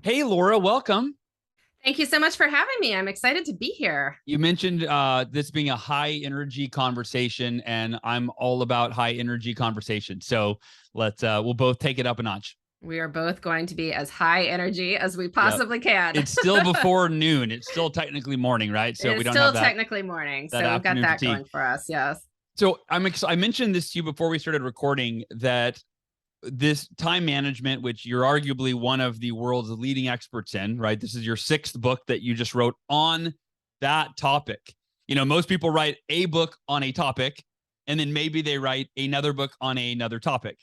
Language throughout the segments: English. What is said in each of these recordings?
Hey, Laura, welcome. Thank you so much for having me. I'm excited to be here. You mentioned this being a high energy conversation, and I'm all about high energy conversation. So we'll both take it up a notch. We are both going to be as high energy as we Yep. possibly can. It's still before noon. It's still technically morning, right? So It we is don't have still that technically morning, that so we've got afternoon that fatigue. going for us. Yes. So I mentioned this to you before we started recording that this time management, which you're arguably one of the world's leading experts in, right? This is your sixth book that you just wrote on that topic. You know, most people write a book on a topic, and then maybe they write another book on another topic.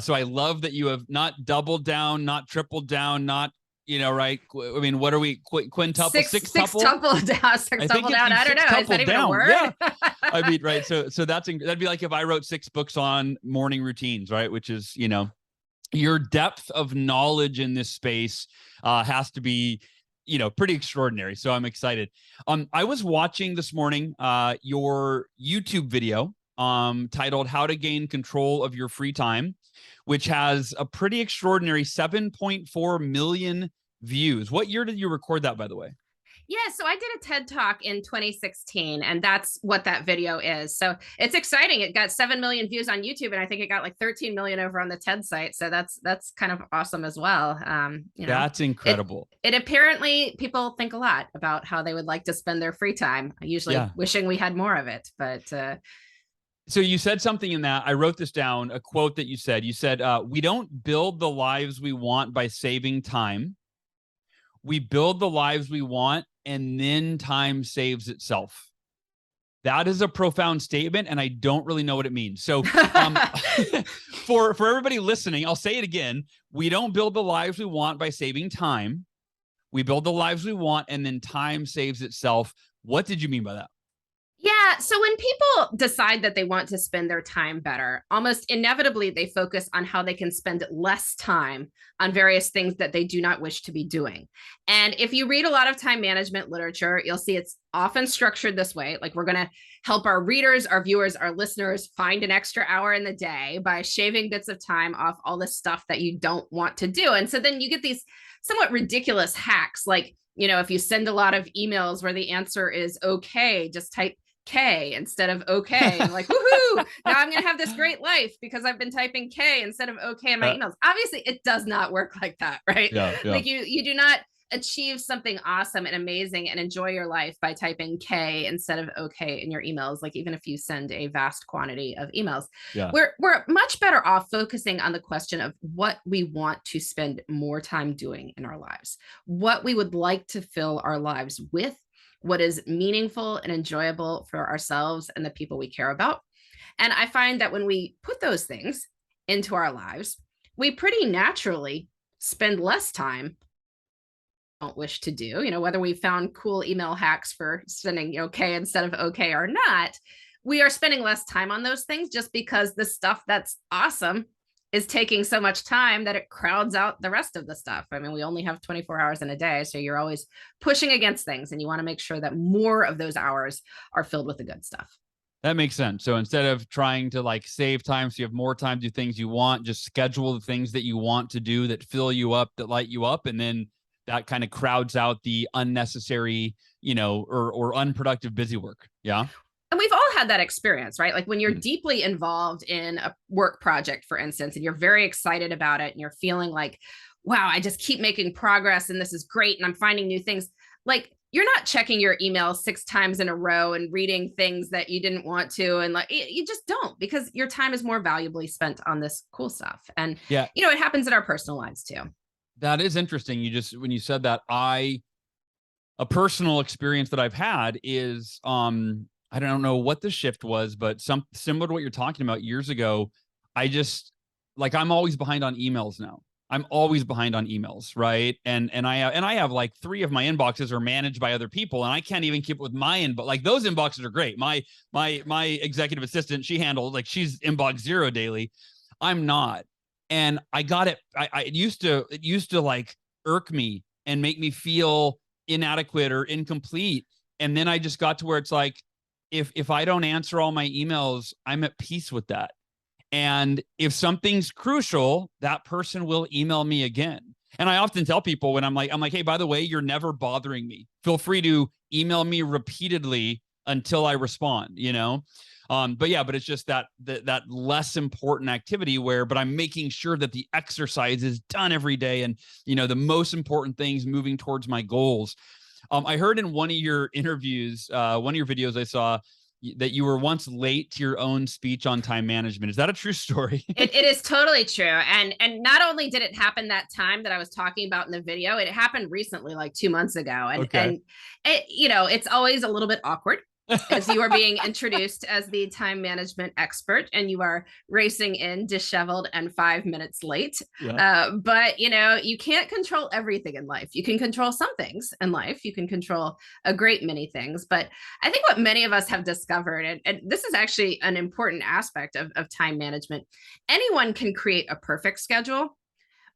So I love that you have not doubled down, not tripled down, not, right? I mean, what are we, quintuple, Six sextuple? tuple down, six I think tuple it's down. you I don't know. Is that sextuple even a down. word? Yeah. I mean, right. So that'd be like if I wrote six books on morning routines, right? Which is, your depth of knowledge in this space has to be, pretty extraordinary. So I'm excited. I was watching this morning your YouTube video titled "How to Gain Control of Your Free Time," which has a pretty extraordinary 7.4 million views. What year did you record that, by the way? Yeah, so I did a TED Talk in 2016, and that's what that video is. So it's exciting. It got 7 million views on YouTube, and I think it got like 13 million over on the TED site. So that's kind of awesome as well. That's It incredible. it apparently people think a lot about how they would like to spend their free time, usually Yeah. wishing we had more of it. But So you said something in that. I wrote this down, a quote that you said. You said, we don't build the lives we want by saving time. We build the lives we want, and then time saves itself. That is a profound statement, and I don't really know what it means. So, for everybody listening, I'll say it again: we don't build the lives we want by saving time. We build the lives we want, and then time saves itself. What did you mean by that? Yeah. So when people decide that they want to spend their time better, almost inevitably they focus on how they can spend less time on various things that they do not wish to be doing. And if you read a lot of time management literature, you'll see it's often structured this way. Like we're going to help our readers, our viewers, our listeners find an extra hour in the day by shaving bits of time off all the stuff that you don't want to do. And so then you get these somewhat ridiculous hacks like, if you send a lot of emails where the answer is okay, just type K instead of okay. And like, woohoo, now I'm going to have this great life because I've been typing K instead of okay in my emails. Obviously, it does not work like that, right? Yeah, yeah. Like you do not achieve something awesome and amazing and enjoy your life by typing K instead of okay in your emails. Like even if you send a vast quantity of emails, Yeah. we're much better off focusing on the question of what we want to spend more time doing in our lives, what we would like to fill our lives with, what is meaningful and enjoyable for ourselves and the people we care about. And I find that when we put those things into our lives, we pretty naturally spend less time don't wish to do, whether we found cool email hacks for sending okay instead of okay or not, we are spending less time on those things just because the stuff that's awesome is taking so much time that it crowds out the rest of the stuff. I mean, we only have 24 hours in a day, so you're always pushing against things and you want to make sure that more of those hours are filled with the good stuff. That makes sense. So instead of trying to like save time so you have more time to do things you want, just schedule the things that you want to do that fill you up, that light you up, and then that kind of crowds out the unnecessary, or unproductive busy work. Yeah. And we've all had that experience, right? Like when you're deeply involved in a work project, for instance, and you're very excited about it and you're feeling like, wow, I just keep making progress and this is great and I'm finding new things. Like you're not checking your email 6 times in a row and reading things that you didn't want to. And like, you just don't, because your time is more valuably spent on this cool stuff. And, yeah, it happens in our personal lives too. That is interesting. When you said that, a personal experience that I've had is, I don't know what the shift was, but some similar to what you're talking about years ago. I just I'm always behind on emails now. I'm always behind on emails, right? And I have like 3 of my inboxes are managed by other people, and I can't even keep up with my inbox. Like those inboxes are great. My executive assistant, she handles she's inbox 0 daily. I'm not, and I got it. It used to like irk me and make me feel inadequate or incomplete, and then I just got to where it's like, if I don't answer all my emails, I'm at peace with that. And if something's crucial, that person will email me again. And I often tell people when I'm like, hey, by the way, you're never bothering me. Feel free to email me repeatedly until I respond, you know? But it's just that less important activity but I'm making sure that the exercise is done every day. And, the most important things moving towards my goals. I heard in one of your interviews, one of your videos I saw that you were once late to your own speech on time management. Is that a true story? It is totally true. And not only did it happen that time that I was talking about in the video, it happened recently, like 2 months ago. And it's always a little bit awkward as you are being introduced as the time management expert and you are racing in disheveled and 5 minutes late. Yeah. But you can't control everything in life. You can control some things in life. You can control a great many things. But I think what many of us have discovered, and this is actually an important aspect of time management, anyone can create a perfect schedule.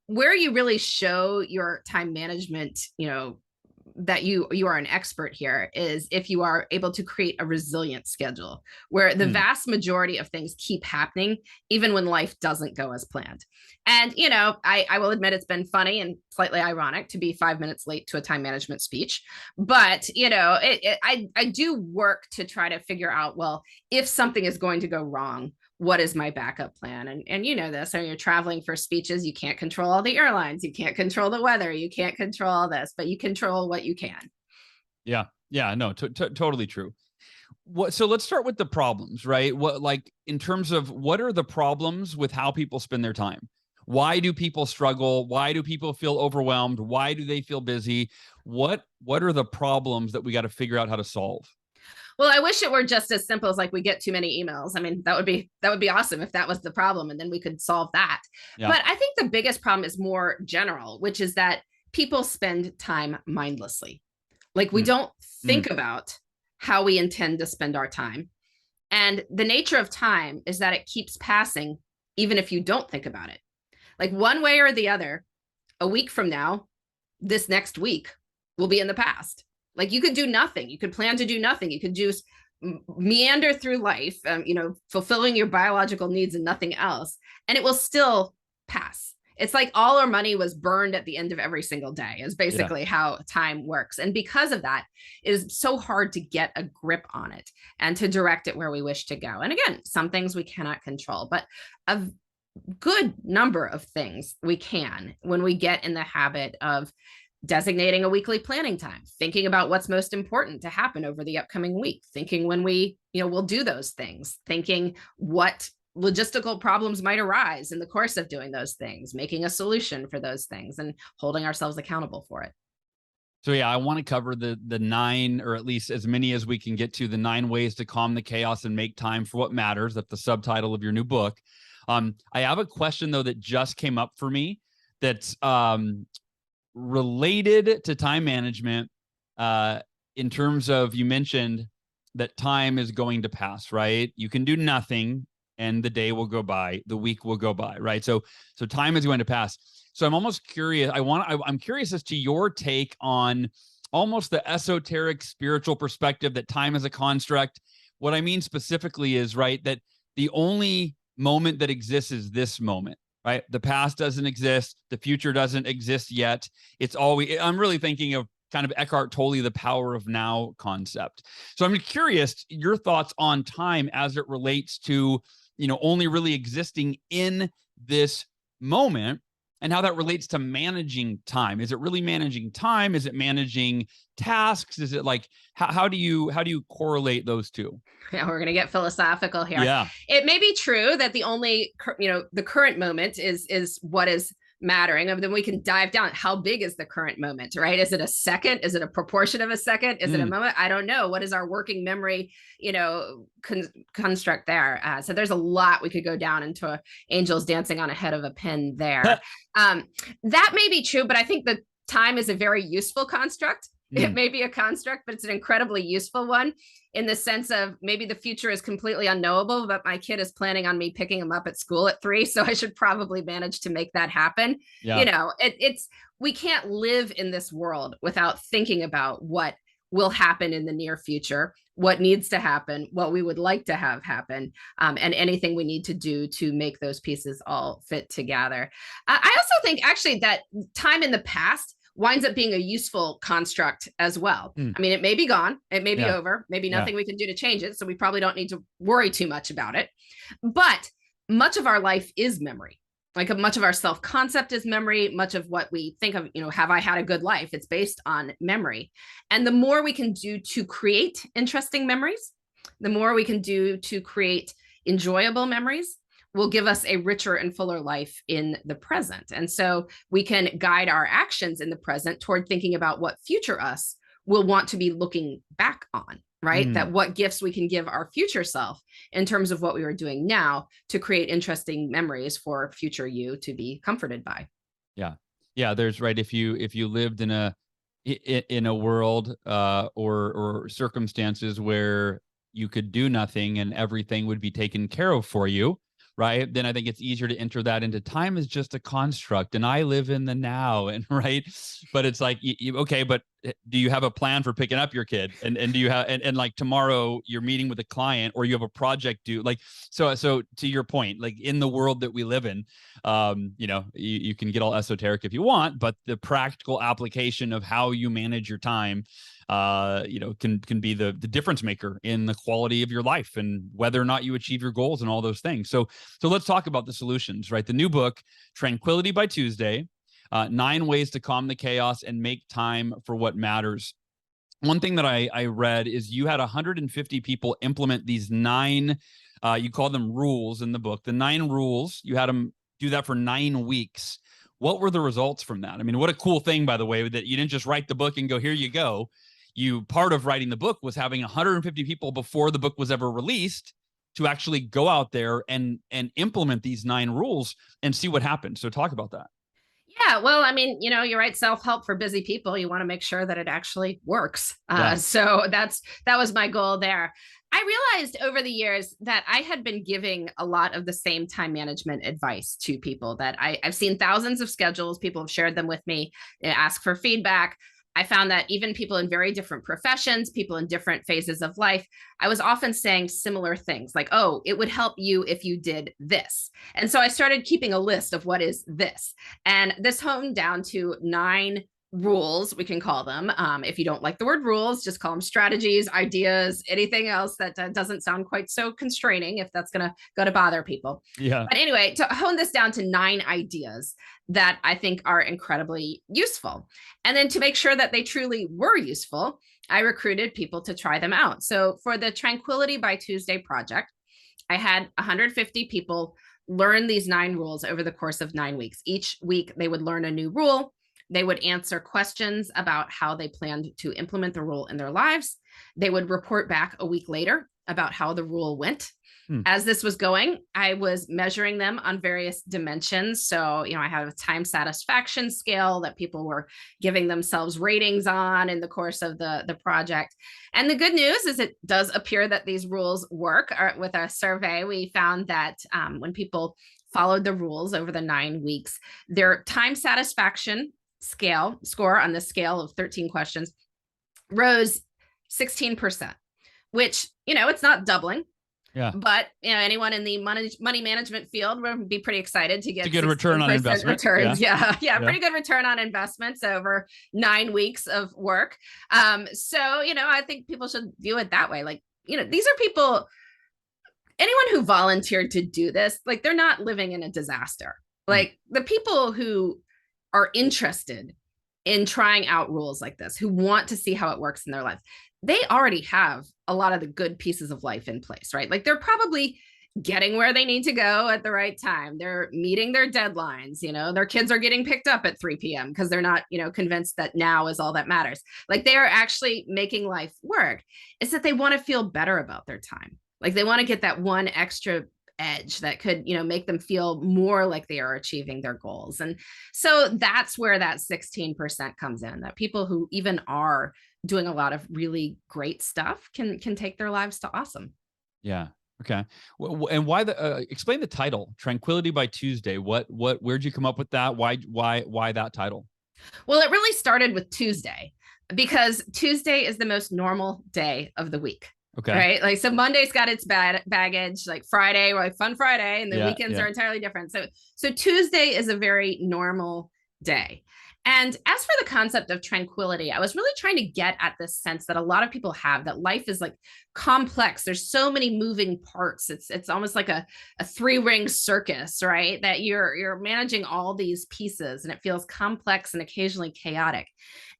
Where you really show your time management, that you are an expert here is if you are able to create a resilient schedule where the vast majority of things keep happening even when life doesn't go as planned. And I will admit it's been funny and slightly ironic to be 5 minutes late to a time management speech, but I do work to try to figure out, well, if something is going to go wrong, what is my backup plan? And this, when you're traveling for speeches, you can't control all the airlines, you can't control the weather, you can't control all this, but you control what you can. Yeah. Yeah. No, totally true. So let's start with the problems, right? In terms of what are the problems with how people spend their time? Why do people struggle? Why do people feel overwhelmed? Why do they feel busy? What are the problems that we got to figure out how to solve? Well, I wish it were just as simple as like we get too many emails. I mean, that would be awesome if that was the problem and then we could solve that. Yeah. But I think the biggest problem is more general, which is that people spend time mindlessly. Like we don't think about how we intend to spend our time. And the nature of time is that it keeps passing even if you don't think about it. Like one way or the other, a week from now, this next week will be in the past. Like you could do nothing. You could plan to do nothing. You could just meander through life, fulfilling your biological needs and nothing else. And it will still pass. It's like all our money was burned at the end of every single day is basically how time works. And because of that, it is so hard to get a grip on it and to direct it where we wish to go. And again, some things we cannot control, but a good number of things we can when we get in the habit of designating a weekly planning time, thinking about what's most important to happen over the upcoming week, thinking when we, will do those things, thinking what logistical problems might arise in the course of doing those things, making a solution for those things and holding ourselves accountable for it. So yeah, I want to cover the 9, or at least as many as we can get to, the 9 ways to calm the chaos and make time for what matters. That's the subtitle of your new book. I have a question though that just came up for me that's related to time management, in terms of, you mentioned that time is going to pass, right? You can do nothing and the day will go by, the week will go by, right? So time is going to pass. So I'm almost curious. I'm curious as to your take on almost the esoteric spiritual perspective that time is a construct. What I mean specifically is, right, that the only moment that exists is this moment. Right. The past doesn't exist. The future doesn't exist yet. It's always, I'm really thinking of kind of Eckhart Tolle, the power of now concept. So I'm curious your thoughts on time as it relates to, only really existing in this moment and how that relates to managing time. Is it really managing time? Is it managing tasks? Is it like, how do you correlate those two? Yeah, we're going to get philosophical here. Yeah. It may be true that the only, the current moment is what is mattering. And then we can dive down. How big is the current moment, right? Is it a second? Is it a proportion of a second? Is it a moment? I don't know. What is our working memory, construct there? So there's a lot we could go down into angels dancing on a head of a pin there. That may be true, but I think that time is a very useful construct. It may be a construct, but it's an incredibly useful one in the sense of maybe the future is completely unknowable, but my kid is planning on me picking him up at school at 3. So I should probably manage to make that happen. Yeah. We can't live in this world without thinking about what will happen in the near future, what needs to happen, what we would like to have happen, and anything we need to do to make those pieces all fit together. I also think actually that time in the past winds up being a useful construct as well. Mm. I mean, it may be gone, it may be Yeah. over, maybe Yeah. nothing we can do to change it. So we probably don't need to worry too much about it. But much of our life is memory. Like much of our self-concept is memory. Much of what we think of, have I had a good life? It's based on memory. And the more we can do to create interesting memories, the more we can do to create enjoyable memories, will give us a richer and fuller life in the present. And so we can guide our actions in the present toward thinking about what future us will want to be looking back on, right? That what gifts we can give our future self in terms of what we are doing now to create interesting memories for future you to be comforted by. Yeah. Yeah. There's right. If you lived in a world or circumstances where you could do nothing and everything would be taken care of for you, right, then I think it's easier to enter that into time is just a construct and I live in the now. And right. But it's like, okay, but do you have a plan for picking up your kid? And do you have, and like tomorrow you're meeting with a client or you have a project due, like, so to your point, like in the world that we live in, you can get all esoteric if you want, but the practical application of how you manage your time, can be the difference maker in the quality of your life and whether or not you achieve your goals and all those things. So let's talk about the solutions, right? The new book, Tranquility by Tuesday, 9 ways to calm the chaos and make time for what matters. One thing that I read is you had 150 people implement these 9, you call them rules in the book, the 9 rules. You had them do that for 9 weeks. What were the results from that? I mean, what a cool thing, by the way, that you didn't just write the book and go, here you go. Part of writing the book was having 150 people before the book was ever released to actually go out there and implement these 9 rules and see what happened. So talk about that. Yeah, well, I mean, you're right. Self-help for busy people. You want to make sure that it actually works. Yeah. So that was my goal there. I realized over the years that I had been giving a lot of the same time management advice to people that I've seen thousands of schedules. People have shared them with me, ask for feedback. I found that even people in very different professions, people in different phases of life, I was often saying similar things like, oh, it would help you if you did this. And so I started keeping a list of what is this. And this honed down to 9 rules, we can call them. If you don't like the word rules, just call them strategies, ideas, anything else that doesn't sound quite so constraining if that's going to bother people. Yeah. But anyway, to hone this down to 9 ideas that I think are incredibly useful. And then to make sure that they truly were useful, I recruited people to try them out. So for the Tranquility by Tuesday project, I had 150 people learn these 9 rules over the course of 9 weeks. Each week, they would learn a new rule. They would answer questions about how they planned to implement the rule in their lives. They would report back a week later about how the rule went. As this was going, I was measuring them on various dimensions. So, I have a time satisfaction scale that people were giving themselves ratings on in the course of the project. And the good news is it does appear that these rules work. With our survey, we found that when people followed the rules over the 9 weeks, their time satisfaction score on the scale of 13 questions rose 16%, which, it's not doubling. Yeah. But anyone in the money management field would be pretty excited to get a good return on investment. Returns. Yeah. Pretty good return on investments over 9 weeks of work. So, I think people should view it that way. Like, these are people, anyone who volunteered to do this, like they're not living in a disaster. Like the people who are interested in trying out rules like this, who want to see how it works in their life, they already have a lot of the good pieces of life in place, right? Like they're probably getting where they need to go at the right time. They're meeting their deadlines, their kids are getting picked up at 3 p.m. because they're not, convinced that now is all that matters. Like they are actually making life work. It's that they want to feel better about their time. Like they want to get that one extra edge that could, make them feel more like they are achieving their goals. And so that's where that 16% comes in, that people who even are doing a lot of really great stuff can take their lives to awesome. Yeah. Okay. And why explain the title, Tranquility by Tuesday. Where'd you come up with that? Why that title? Well, it really started with Tuesday. Because Tuesday is the most normal day of the week. Okay. Right. Like, so Monday's got its bad baggage, like Friday, like fun Friday, and the Yeah. weekends Yeah. are entirely different. So Tuesday is a very normal day. And as for the concept of tranquility, I was really trying to get at this sense that a lot of people have, that life is like complex. There's so many moving parts. It's almost like a three-ring circus, right? That you're managing all these pieces, and it feels complex and occasionally chaotic.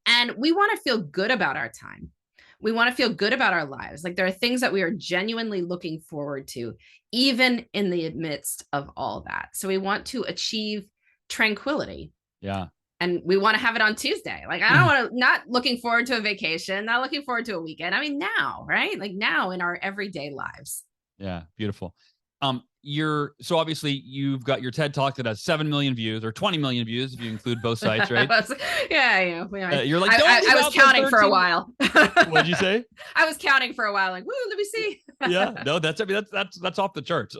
And we want to feel good about our time. We want to feel good about our lives. Like, there are things that we are genuinely looking forward to, even in the midst of all that. So we want to achieve tranquility. Yeah. And we want to have it on Tuesday. Like, I don't want to, not looking forward to a vacation, not looking forward to a weekend. I mean, now, right? Like, now in our everyday lives. Yeah. Beautiful. So obviously you've got your TED Talk that has 7 million views, or 20 million views if you include both sites, right? Yeah. You're like, I was counting for a while. What'd you say? I was counting for a while, like, woo, let me see. Yeah, no, that's off the charts.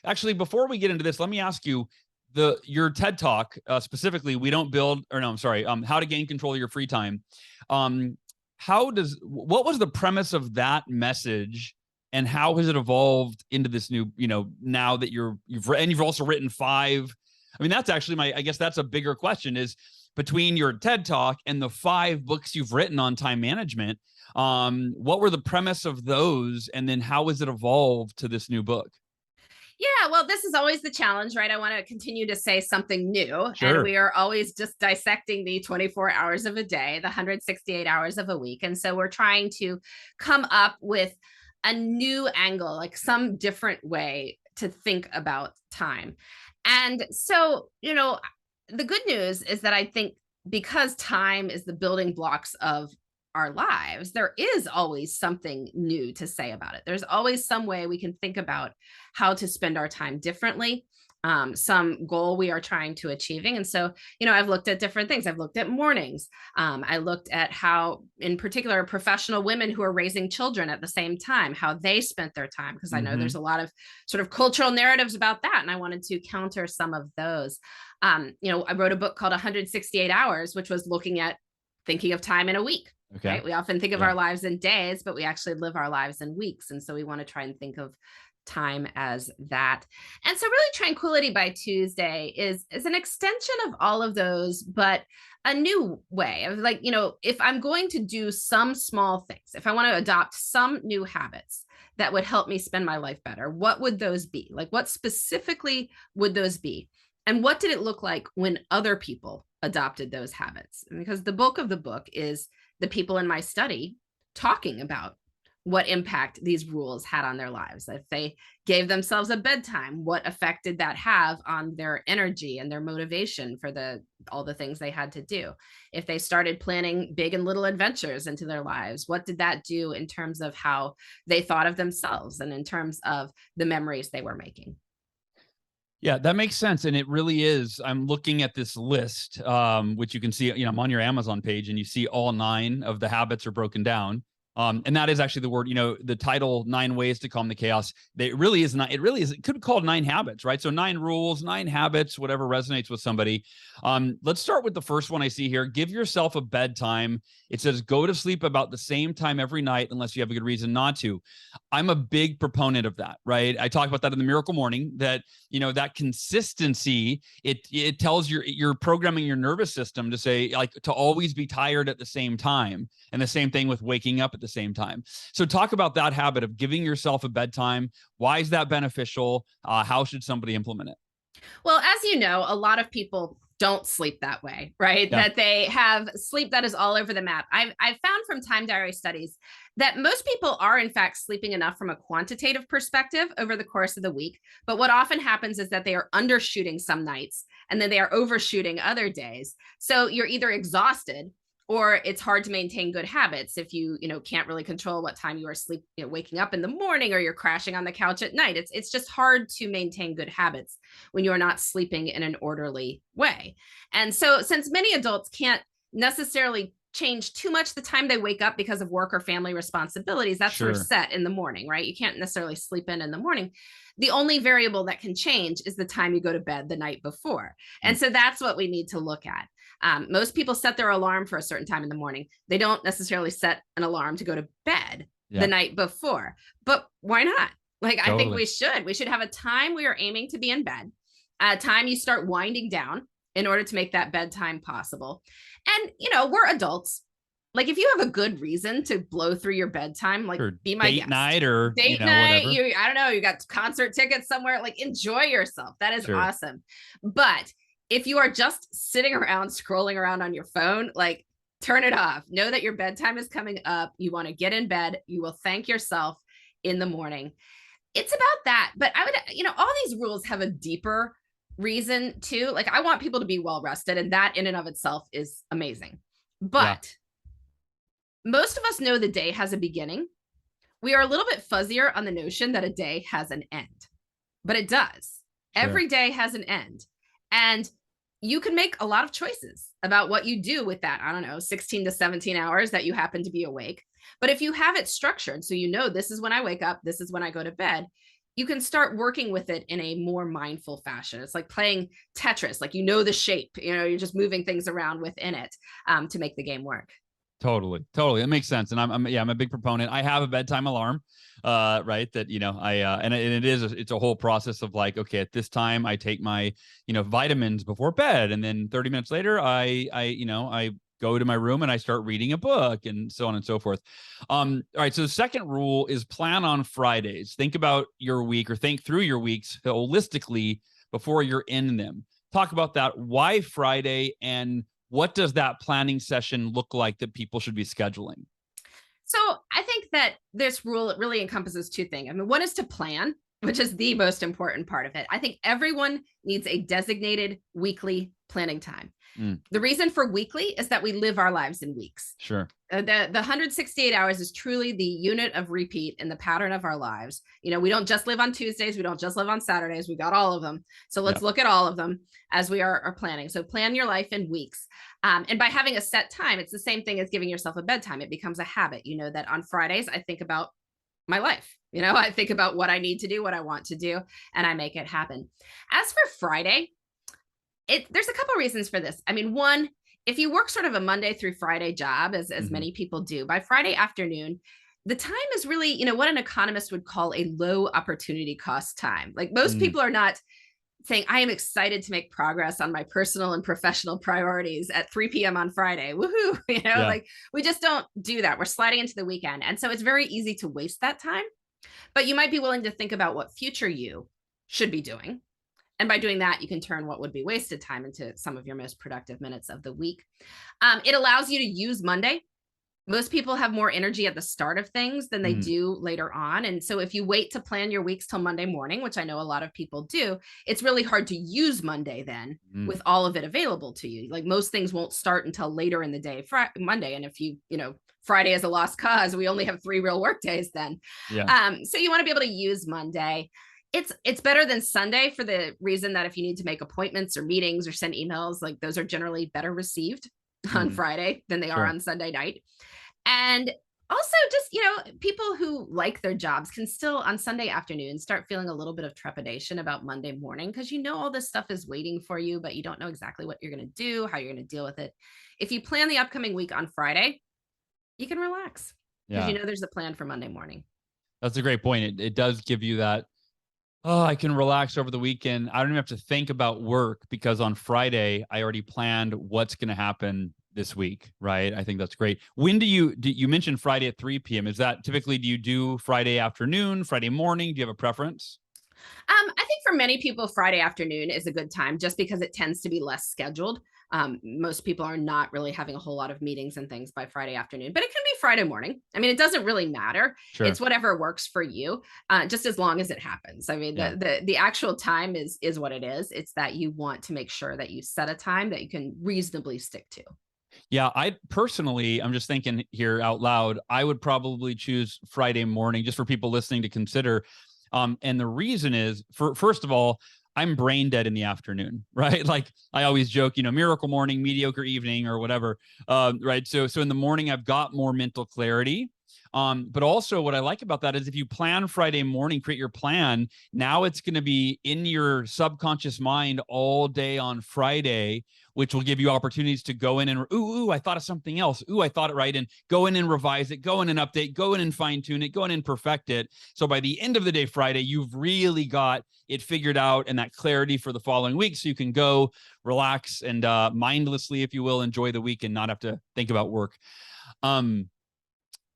Actually, before we get into this, let me ask you, your TED Talk, specifically, how to gain control of your free time. What was the premise of that message, and how has it evolved into this new, now that you've also written 5? I mean, that's actually I guess that's a bigger question, is between your TED Talk and the 5 books you've written on time management. What were the premise of those, and then how has it evolved to this new book? Yeah, well, this is always the challenge, right? I want to continue to say something new. Sure. And we are always just dissecting the 24 hours of a day, the 168 hours of a week. And so we're trying to come up with a new angle, like some different way to think about time. And so, the good news is that I think, because time is the building blocks of our lives, there is always something new to say about it. There's always some way we can think about how to spend our time differently, some goal we are trying to achieving. And so, I've looked at different things. I've looked at mornings. I looked at how, in particular, professional women who are raising children at the same time, how they spent their time, because I know there's a lot of sort of cultural narratives about that. And I wanted to counter some of those. I wrote a book called 168 Hours, which was looking at thinking of time in a week. Okay. Right? We often think of our lives in days, but we actually live our lives in weeks. And so we want to try and think of time as that. And so really, Tranquility by Tuesday is an extension of all of those, but a new way of, like, if I'm going to do some small things, if I want to adopt some new habits that would help me spend my life better, what would those be? Like, what specifically would those be? And what did it look like when other people adopted those habits? Because the bulk of the book is the people in my study talking about what impact these rules had on their lives. If they gave themselves a bedtime, what effect did that have on their energy and their motivation for all the things they had to do? If they started planning big and little adventures into their lives, what did that do in terms of how they thought of themselves and in terms of the memories they were making? Yeah, that makes sense. And it really is. I'm looking at this list, which you can see, I'm on your Amazon page, and you see all 9 of the habits are broken down. And that is actually the word, the title, 9 Ways to Calm the Chaos. It could be called 9 habits, right? So 9 rules, 9 habits, whatever resonates with somebody. Let's start with the first one I see here. Give yourself a bedtime. It says, go to sleep about the same time every night, unless you have a good reason not to. I'm a big proponent of that, right? I talk about that in the Miracle Morning, that, that consistency, it tells you're programming your nervous system to say, like, to always be tired at the same time. And the same thing with waking up at the same time. So talk about that habit of giving yourself a bedtime. Why is that beneficial? How should somebody implement it? Well, as you know, a lot of people don't sleep that way, right? Yeah. That they have sleep that is all over the map. I've found from time diary studies that most people are, in fact, sleeping enough from a quantitative perspective over the course of the week. But what often happens is that they are undershooting some nights, and then they are overshooting other days. So you're either exhausted, or it's hard to maintain good habits if you can't really control what time you are waking up in the morning, or you're crashing on the couch at night. It's just hard to maintain good habits when you're not sleeping in an orderly way. And so, since many adults can't necessarily change too much the time they wake up because of work or family responsibilities. That's sort of Sure. set in the morning, right? You can't necessarily sleep in the morning. The only variable that can change is the time you go to bed the night before. Mm. And so that's what we need to look at. Most people set their alarm for a certain time in the morning. They don't necessarily set an alarm to go to bed the Yeah, night before, but why not? Like, I think totally. we should have a time we are aiming to be in bed, a time you start winding down in order to make that bedtime possible. And, we're adults. Like, if you have a good reason to blow through your bedtime, like, Or be my date guest. night or, Date night, whatever. I don't know, you got concert tickets somewhere, like, enjoy yourself. That is Sure. awesome. But if you are just sitting around scrolling around on your phone, like, turn it off. Know that your bedtime is coming up. You want to get in bed. You will thank yourself in the morning. It's about that. But I would, all these rules have a deeper reason too. Like, I want people to be well rested, and that in and of itself is amazing. Yeah, But most of us know the day has a beginning. We are a little bit fuzzier on the notion that a day has an end, but it does. sure. Every day has an end. And you can make a lot of choices about what you do with that, I don't know, 16 to 17 hours that you happen to be awake. But if you have it structured, so this is when I wake up, this is when I go to bed, you can start working with it in a more mindful fashion. It's like playing Tetris, like, the shape, you're just moving things around within it to make the game work. Totally. Totally. That makes sense. And I'm a big proponent. I have a bedtime alarm, right. That, and it's a whole process of like, okay, at this time I take my, vitamins before bed. And then 30 minutes later, I go to my room and I start reading a book and so on and so forth. All right. So the second rule is plan on Fridays. Think about your week or think through your weeks holistically before you're in them. Talk about that. Why Friday, and what does that planning session look like that people should be scheduling? So I think that this rule really encompasses two things. I mean, one is to plan, which is the most important part of it. I think everyone needs a designated weekly planning time. Mm, The reason for weekly is that we live our lives in weeks. sure. The 168 hours is truly the unit of repeat in the pattern of our lives. We don't just live on Tuesdays. We don't just live on Saturdays. We got all of them. So let's Yep. look at all of them as we are planning. So plan your life in weeks. And by having a set time, it's the same thing as giving yourself a bedtime. It becomes a habit. That on Fridays, I think about my life. I think about what I need to do, what I want to do, and I make it happen. As for Friday, there's a couple reasons for this. I mean, one, if you work sort of a Monday through Friday job, as Hmm. many people do, by Friday afternoon, the time is really, what an economist would call a low opportunity cost time. Like, most Mm, people are not saying, I am excited to make progress on my personal and professional priorities at 3 p.m. on Friday. Woohoo. yeah. Like, we just don't do that. We're sliding into the weekend. And so it's very easy to waste that time. But you might be willing to think about what future you should be doing. And by doing that, you can turn what would be wasted time into some of your most productive minutes of the week. It allows you to use Monday. Most people have more energy at the start of things than they Mm, do later on. And so if you wait to plan your weeks till Monday morning, which I know a lot of people do, it's really hard to use Monday then mm, with all of it available to you. Like, most things won't start until later in the day, Monday. And if Friday is a lost cause, we only have 3 real work days then. yeah. So you want to be able to use Monday. It's better than Sunday for the reason that if you need to make appointments or meetings or send emails, like, those are generally better received on Hmm. Friday than they are Sure. on Sunday night. And also, just, people who like their jobs can still on Sunday afternoon start feeling a little bit of trepidation about Monday morning, because all this stuff is waiting for you, but you don't know exactly what you're going to do, how you're going to deal with it. If you plan the upcoming week on Friday, you can relax because Yeah. there's a plan for Monday morning. That's a great point. It does give you that. Oh, I can relax over the weekend. I don't even have to think about work because on Friday I already planned what's going to happen this week, right? I think that's great. When you mentioned Friday at 3 p.m. Is that typically, do you do Friday afternoon, Friday morning? Do you have a preference? I think for many people, Friday afternoon is a good time just because it tends to be less scheduled. Most people are not really having a whole lot of meetings and things by Friday afternoon, but it can be Friday morning. I mean, it doesn't really matter. Sure. It's whatever works for you, just as long as it happens. I mean, Yeah. the actual time is what it is. It's that you want to make sure that you set a time that you can reasonably stick to. Yeah, I personally, I'm just thinking here out loud, I would probably choose Friday morning just for people listening to consider. And the reason is, first of all, I'm brain dead in the afternoon, right? Like I always joke, miracle morning, mediocre evening, or whatever. Right. So in the morning, I've got more mental clarity. But also what I like about that is if you plan Friday morning, create your plan, now it's going to be in your subconscious mind all day on Friday, which will give you opportunities to go in and, ooh, I thought of something else. Ooh, I thought it right. And go in and revise it, go in and update, go in and fine tune it, go in and perfect it. So by the end of the day, Friday, you've really got it figured out and that clarity for the following week. So you can go relax and mindlessly, if you will, enjoy the week and not have to think about work.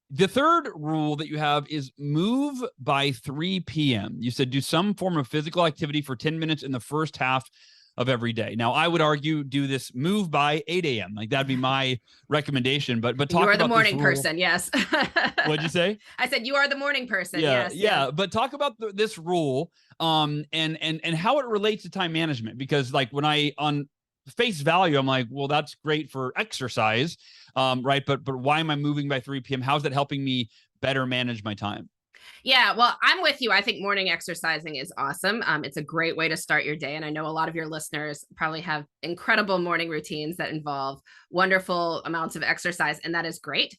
The third rule that you have is move by 3 p.m. You said do some form of physical activity for 10 minutes in the first half of every day. Now, I would argue do this move by 8 a.m. Like that'd be my recommendation. But You talk are the about this morning rule. person. Yes. What'd you say? I said you are the morning person. Yeah, Yes. yeah. Yes. But talk about this rule, and how it relates to time management. Because like when I on face value, I'm like, well, that's great for exercise, right? But why am I moving by 3 p.m.? How's that helping me better manage my time? Yeah, well, I'm with you. I think morning exercising is awesome. It's a great way to start your day. And I know a lot of your listeners probably have incredible morning routines that involve wonderful amounts of exercise, and that is great.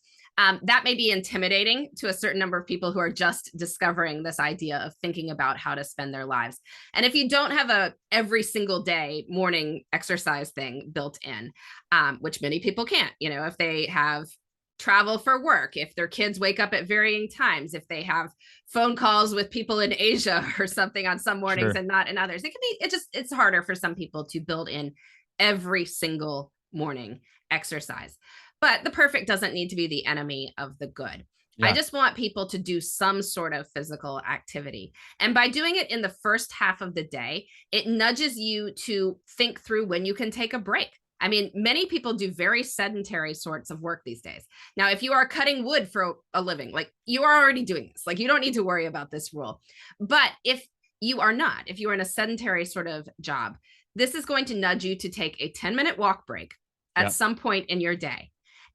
That may be intimidating to a certain number of people who are just discovering this idea of thinking about how to spend their lives. And if you don't have a every single day morning exercise thing built in, which many people can't, if they have travel for work, if their kids wake up at varying times, if they have phone calls with people in Asia or something on some mornings Sure. and not in others, it's harder for some people to build in every single morning exercise. But the perfect doesn't need to be the enemy of the good. I Yeah. just want people to do some sort of physical activity. And by doing it in the first half of the day, it nudges you to think through when you can take a break. I mean, many people do very sedentary sorts of work these days. Now, if you are cutting wood for a living, like you are already doing this, like you don't need to worry about this rule. But if you are not, if you are in a sedentary sort of job, this is going to nudge you to take a 10-minute walk break at Yeah. some point in your day.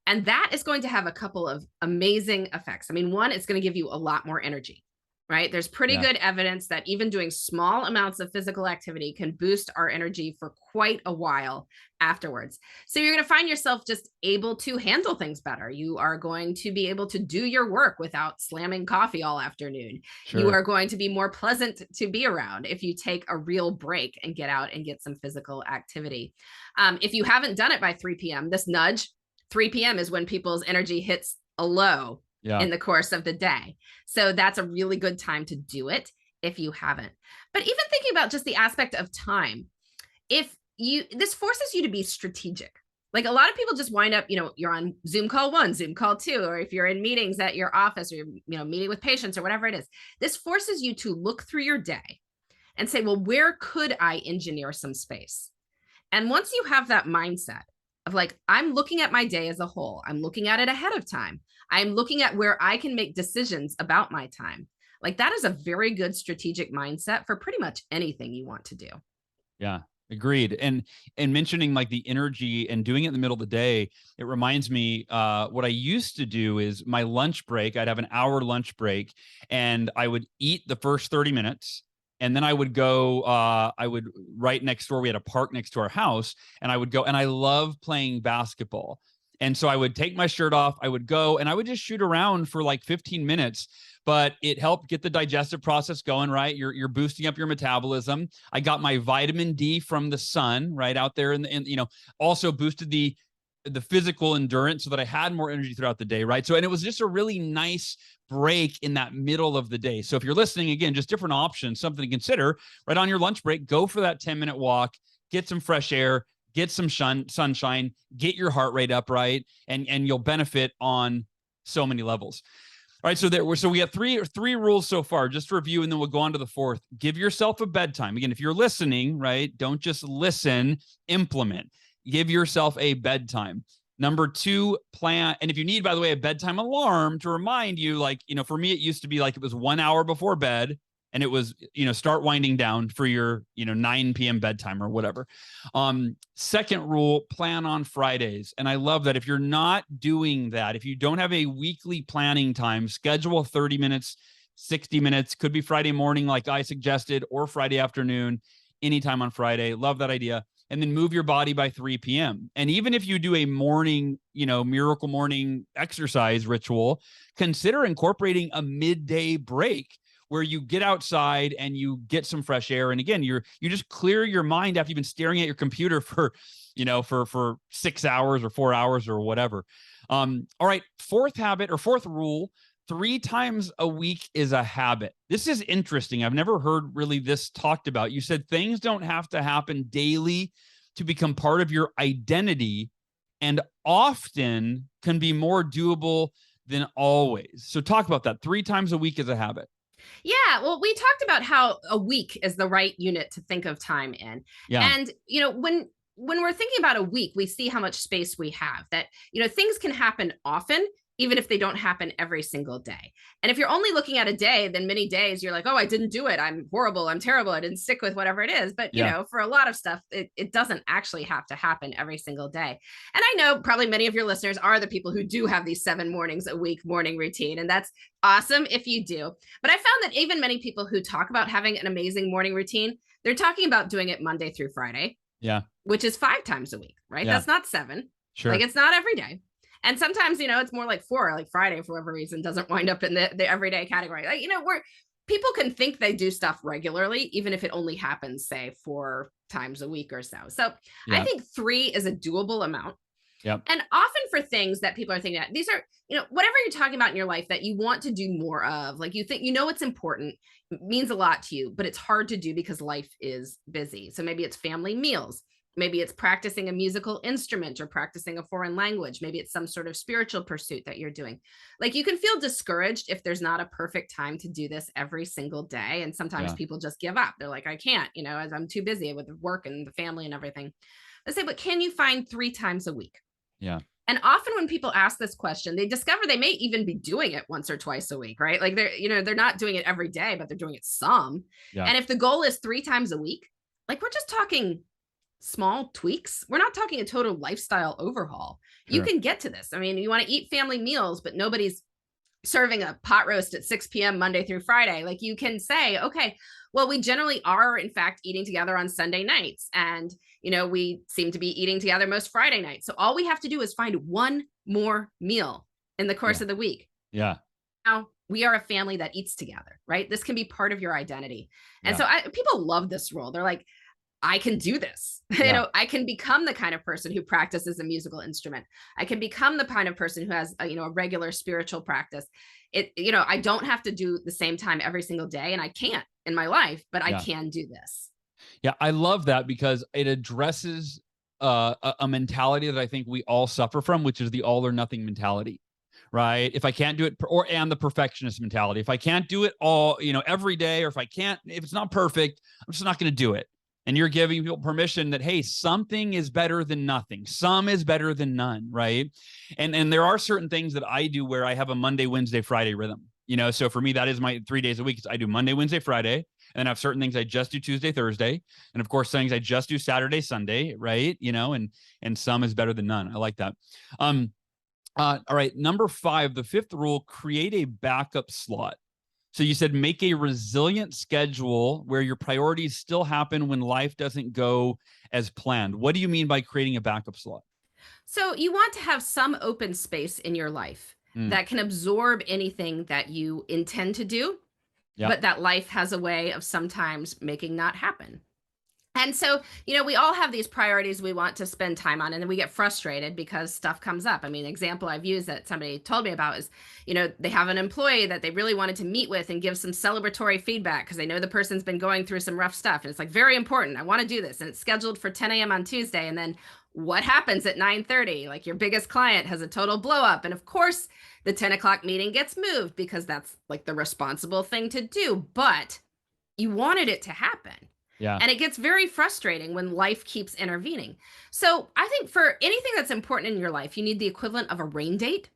And that is going to have a couple of amazing effects. I mean, one, it's going to give you a lot more energy, right? There's pretty Yeah. good evidence that even doing small amounts of physical activity can boost our energy for quite a while afterwards. So you're going to find yourself just able to handle things better. You are going to be able to do your work without slamming coffee all afternoon. You Sure. are going to be more pleasant to be around if you take a real break and get out and get some physical activity. If you haven't done it by 3 p.m., this nudge, 3 p.m. is when people's energy hits a low Yeah. in the course of the day. So that's a really good time to do it if you haven't. But even thinking about just the aspect of time, this forces you to be strategic. Like a lot of people just wind up, you're on Zoom call 1, Zoom call 2, or if you're in meetings at your office or you're, meeting with patients or whatever it is, this forces you to look through your day and say, well, where could I engineer some space? And once you have that mindset of like, I'm looking at my day as a whole, I'm looking at it ahead of time, I'm looking at where I can make decisions about my time. Like that is a very good strategic mindset for pretty much anything you want to do. Yeah. Agreed. And mentioning like the energy and doing it in the middle of the day, it reminds me what I used to do is my lunch break, I'd have an hour lunch break and I would eat the first 30 minutes. And then I would go, I would right next door, we had a park next to our house, and I would go, and I love playing basketball. And so I would take my shirt off, I would go, and I would just shoot around for like 15 minutes. But it helped get the digestive process going, right? You're boosting up your metabolism. I got my vitamin D from the sun, right out there, also boosted the physical endurance so that I had more energy throughout the day, right? So, and it was just a really nice break in that middle of the day. So if you're listening, again, just different options, something to consider. Right on your lunch break, go for that 10-minute walk, get some fresh air, get some sunshine, get your heart rate up, right? And you'll benefit on so many levels. All right, so we have three rules so far. Just to review, and then we'll go on to the fourth. Give yourself a bedtime. Again, if you're listening, right, don't just listen, implement. Give yourself a bedtime. Number 2, plan. And if you need, by the way, a bedtime alarm to remind you, like, for me, it used to be like it was 1 hour before bed and it was, start winding down for your, 9 p.m. bedtime or whatever. Second rule, plan on Fridays. And I love that if you're not doing that, if you don't have a weekly planning time, schedule 30 minutes, 60 minutes, could be Friday morning, like I suggested, or Friday afternoon. anytime on Friday. Love that idea. And then move your body by 3 p.m. And even if you do a morning, miracle morning exercise ritual, consider incorporating a midday break where you get outside and you get some fresh air. And again, you just clear your mind after you've been staring at your computer for 6 hours or 4 hours or whatever. All right. Fourth habit or fourth rule: 3 times a week is a habit. This is interesting. I've never heard really this talked about. You said things don't have to happen daily to become part of your identity, and often can be more doable than always. So talk about that. 3 times a week is a habit. Yeah, well, we talked about how a week is the right unit to think of time in. Yeah. And, when we're thinking about a week, we see how much space we have, that, things can happen often, even if they don't happen every single day. And if you're only looking at a day, then many days you're like, oh, I didn't do it. I'm horrible. I'm terrible. I didn't stick with whatever it is. But, for a lot of stuff, it doesn't actually have to happen every single day. And I know probably many of your listeners are the people who do have these 7 mornings a week morning routine. And that's awesome if you do. But I found that even many people who talk about having an amazing morning routine, they're talking about doing it Monday through Friday. Yeah. Which is 5 times a week, right? Yeah. That's not 7. Sure. Like, it's not every day. And sometimes, it's more like 4, like Friday, for whatever reason, doesn't wind up in the everyday category. Like, where people can think they do stuff regularly, even if it only happens, say, 4 times a week or so. So Yeah. I think 3 is a doable amount. Yep. And often for things that people are thinking that these are, whatever you're talking about in your life that you want to do more of, like you think, it's important, means a lot to you, but it's hard to do because life is busy. So maybe it's family meals. Maybe it's practicing a musical instrument or practicing a foreign language. Maybe it's some sort of spiritual pursuit that you're doing. Like, you can feel discouraged if there's not a perfect time to do this every single day. And sometimes people just give up. They're like, I can't, as I'm too busy with work and the family and everything. I say, but can you find 3 times a week? Yeah. And often when people ask this question, they discover they may even be doing it once or twice a week, right? Like, they're not doing it every day, but they're doing it some. Yeah. And if the goal is 3 times a week, like, we're just talking small tweaks. We're not talking a total lifestyle overhaul. Sure. You can get to this. I mean, you want to eat family meals, but nobody's serving a pot roast at 6 p.m. Monday through Friday. Like, you can say, okay, well, we generally are, in fact, eating together on Sunday nights. And, we seem to be eating together most Friday nights. So all we have to do is find one more meal in the course of the week. Yeah. Now, we are a family that eats together, right? This can be part of your identity. And Yeah. so people love this role. They're like, I can do this. Yeah. I can become the kind of person who practices a musical instrument. I can become the kind of person who has a regular spiritual practice. I don't have to do the same time every single day, and I can't in my life, but I can do this. Yeah. I love that because it addresses a mentality that I think we all suffer from, which is the all or nothing mentality. Right. If I can't do it, and the perfectionist mentality, if I can't do it all, every day, or if it's not perfect, I'm just not going to do it. And you're giving people permission that, hey, something is better than nothing. Some is better than none. Right. And there are certain things that I do where I have a Monday, Wednesday, Friday rhythm. So for me, that is my 3 days a week. I do Monday, Wednesday, Friday. And then I have certain things I just do Tuesday, Thursday. And of course, things I just do Saturday, Sunday. Right. And some is better than none. I like that. All right. Number 5, the 5th rule: create a backup slot. So you said make a resilient schedule where your priorities still happen when life doesn't go as planned. What do you mean by creating a backup slot? So you want to have some open space in your life that can absorb anything that you intend to do, but that life has a way of sometimes making not happen. And so, we all have these priorities we want to spend time on, and then we get frustrated because stuff comes up. I mean, example I've used that somebody told me about is, they have an employee that they really wanted to meet with and give some celebratory feedback because they know the person's been going through some rough stuff. And it's like, very important. I want to do this. And it's scheduled for 10 a.m. on Tuesday. And then what happens at 9:30? Like, your biggest client has a total blow up. And of course, the 10 o'clock meeting gets moved because that's like the responsible thing to do. But you wanted it to happen. Yeah. And it gets very frustrating when life keeps intervening. So I think for anything that's important in your life, you need the equivalent of a rain date.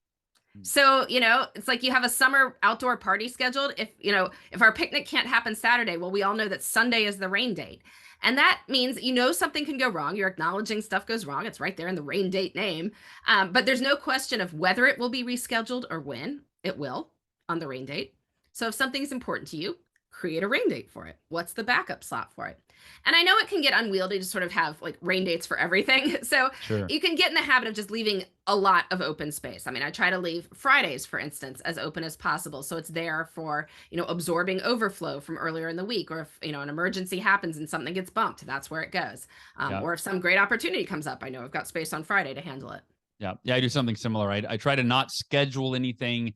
So, it's like you have a summer outdoor party scheduled. If our picnic can't happen Saturday, well, we all know that Sunday is the rain date. And that means, something can go wrong. You're acknowledging stuff goes wrong. It's right there in the rain date name. But there's no question of whether it will be rescheduled or when it will on the rain date. So if something is important to you, create a rain date for it. What's the backup slot for it? And I know it can get unwieldy to sort of have like rain dates for everything. So Sure. you can get in the habit of just leaving a lot of open space. I mean, I try to leave Fridays, for instance, as open as possible. So it's there for, absorbing overflow from earlier in the week. Or if, an emergency happens and something gets bumped, that's where it goes. Yeah. Or if some great opportunity comes up, I know I've got space on Friday to handle it. Yeah. Yeah. I do something similar. I try to not schedule anything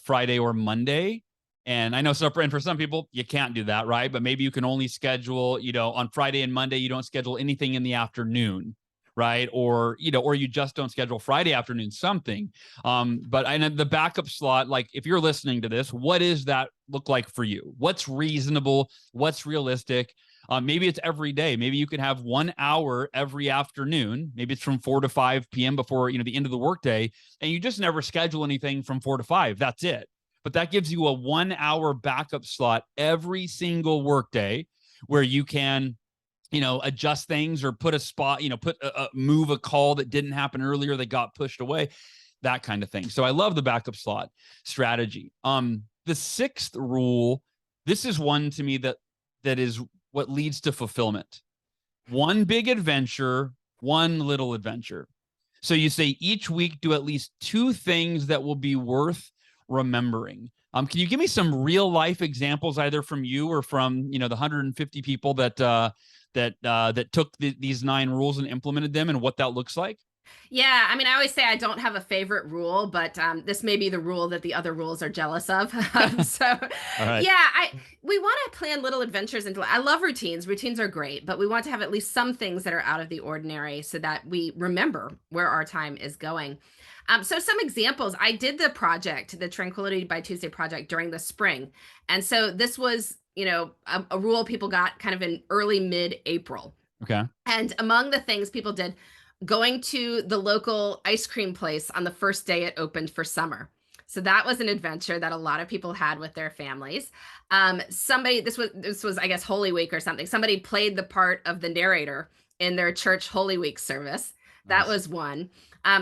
Friday or Monday. And I know, so for some people, you can't do that, right? But maybe you can only schedule, on Friday and Monday, you don't schedule anything in the afternoon, right? Or, or you just don't schedule Friday afternoon something. But I know the backup slot, like if you're listening to this, what does that look like for you? What's reasonable? What's realistic? Maybe it's every day. Maybe you can have 1 hour every afternoon. Maybe it's from 4 to 5 p.m. before, the end of the workday. And you just never schedule anything from 4 to 5. That's it. But that gives you a 1 hour backup slot every single workday where you can, adjust things or put a spot, move a call that didn't happen earlier that got pushed away, that kind of thing. So I love the backup slot strategy. The sixth rule, this is one to me that is what leads to fulfillment. One big adventure, one little adventure. So you say each week do at least 2 things that will be worth remembering. Can you give me some real life examples, either from you or from the 150 people that took these 9 rules and implemented them, and what that looks like? Yeah, I mean, I always say I don't have a favorite rule, but this may be the rule that the other rules are jealous of. So, All right. yeah, we want to plan little adventures into. I love routines. Routines are great, but we want to have at least some things that are out of the ordinary, so that we remember where our time is going. So some examples. I did the Tranquility by Tuesday project during the spring, and so this was, a rule people got kind of in early mid-April. Okay. And among the things people did, going to the local ice cream place on the first day it opened for summer. So that was an adventure that a lot of people had with their families. This was I guess Holy Week or something. Somebody played the part of the narrator in their church Holy Week service. That Nice. was one.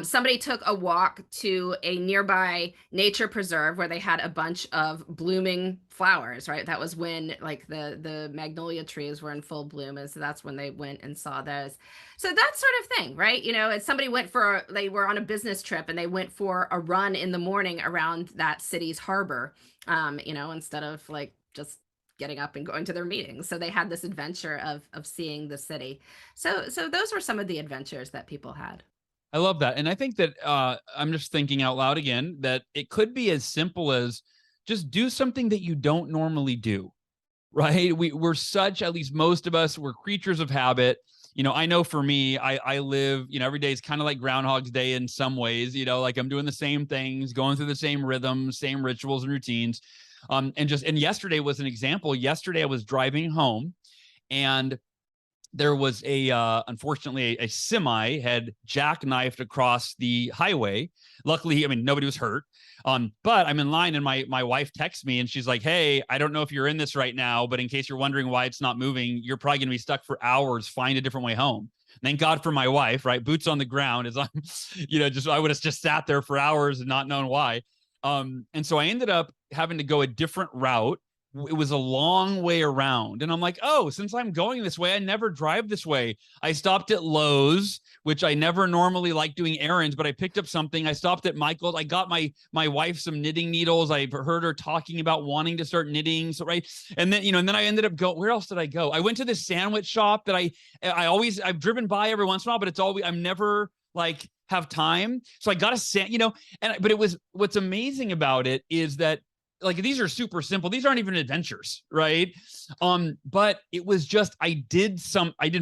Somebody took a walk to a nearby nature preserve where they had a bunch of blooming flowers, right? That was when like the magnolia trees were in full bloom. And so that's when they went and saw those. So that sort of thing, right? If somebody they were on a business trip and they went for a run in the morning around that city's harbor, instead of like just getting up and going to their meetings. So they had this adventure of seeing the city. So those were some of the adventures that people had. I love that. And I think that I'm just thinking out loud again that it could be as simple as just do something that you don't normally do, right? We're such, at least most of us, we're creatures of habit. I know for me, I live, every day is kind of like Groundhog's Day in some ways, like I'm doing the same things, going through the same rhythms, same rituals and routines. And yesterday was an example. Yesterday I was driving home, and there was unfortunately a semi had jackknifed across the highway. Luckily, I mean, nobody was hurt. But I'm in line and my wife texts me and she's like, "Hey, I don't know if you're in this right now, but in case you're wondering why it's not moving, you're probably gonna be stuck for hours. Find a different way home." Thank God for my wife, right? Boots on the ground, as I'm, I would have just sat there for hours and not known why. And so I ended up having to go a different route. It was a long way around. And I'm like, oh, since I'm going this way, I never drive this way. I stopped at Lowe's, which I never normally like doing errands, but I picked up something. I stopped at Michael's. I got my wife some knitting needles. I've heard her talking about wanting to start knitting. So, right. And then, and then I ended up where else did I go? I went to this sandwich shop that I've driven by every once in a while, but I'm never like have time. So I got but it was, what's amazing about it is that like these are super simple. These aren't even adventures, right? But it was just I did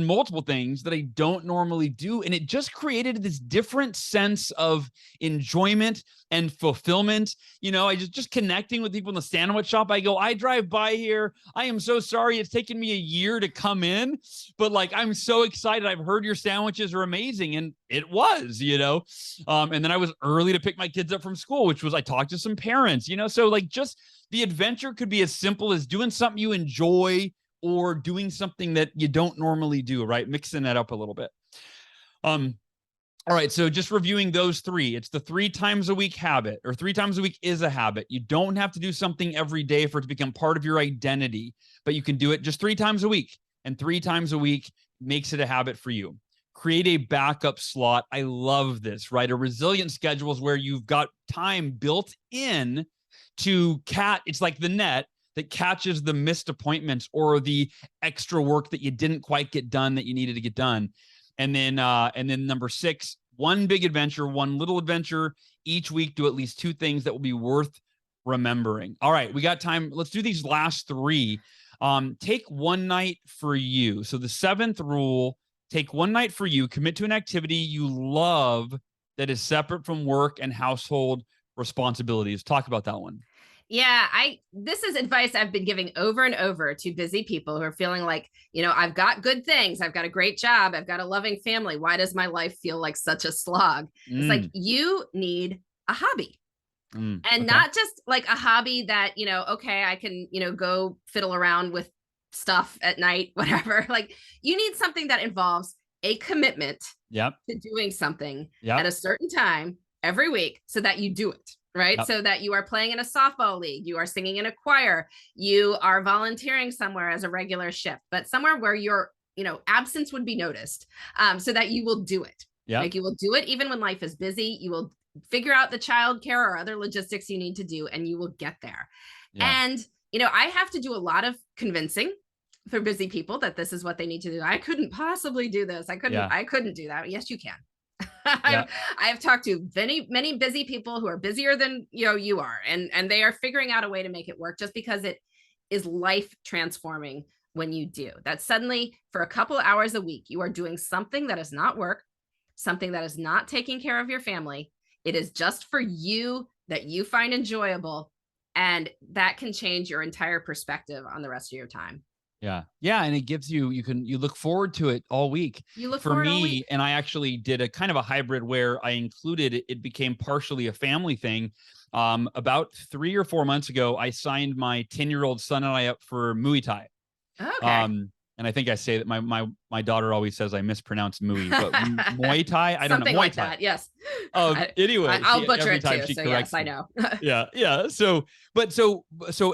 multiple things that I don't normally do, and it just created this different sense of enjoyment and fulfillment. I just connecting with people in the sandwich shop. I drive by here. I am so sorry it's taken me a year to come in, but like I'm so excited. I've heard your sandwiches are amazing, and it was, and then I was early to pick my kids up from school, which was I talked to some parents, so like just the adventure could be as simple as doing something you enjoy or doing something that you don't normally do, right? Mixing that up a little bit. All right. So just reviewing those three, it's the 3 times a week habit, or 3 times a week is a habit. You don't have to do something every day for it to become part of your identity, but you can do it just 3 times a week. And 3 times a week makes it a habit for you. Create a backup slot. I love this, right? A resilient schedule is where you've got time built in to it's like the net that catches the missed appointments or the extra work that you didn't quite get done that you needed to get done. And then number 6, one big adventure, one little adventure each week. Do at least 2 things that will be worth remembering. All right, we got time. Let's do these last 3. Take one night for you. So the 7th rule, take one night for you, commit to an activity you love that is separate from work and household responsibilities. Talk about that one. Yeah, this is advice I've been giving over and over to busy people who are feeling like, I've got good things. I've got a great job. I've got a loving family. Why does my life feel like such a slog? It's like you need a hobby. And Okay. not just like a hobby that, okay, I can, go fiddle around with stuff at night, whatever. Like you need something that involves a commitment Yep. to doing something Yep. at a certain time every week so that you do it. Right. Yep. So that you are playing in a softball league, you are singing in a choir, you are volunteering somewhere as a regular shift, but somewhere where your, absence would be noticed, so that you will do it. Yep. Like you will do it even when life is busy. You will figure out the childcare or other logistics you need to do, and you will get there. Yeah. And, I have to do a lot of convincing for busy people that this is what they need to do. I couldn't possibly do this. I couldn't do that. Yes, you can. Yeah. I've talked to many busy people who are busier than you are, and they are figuring out a way to make it work, just because it is life transforming when you do that. Suddenly, for a couple hours a week, you are doing something that is not work, something that is not taking care of your family. It is just for you, that you find enjoyable, and that can change your entire perspective on the rest of your time. Yeah. Yeah. And it gives you look forward to it all week. You look For forward all me, week. and I actually did a kind of a hybrid where I included it became partially a family thing. About 3 or 4 months ago, I signed my 10-year-old son and I up for Muay Thai. Okay. And I think I say that my daughter always says I mispronounce Muay, but Muay Thai, I don't know. Something Muay like Thai. that. Yes. Anyway, I'll butcher every it time too. she So corrects yes, I me. know. Yeah. Yeah. So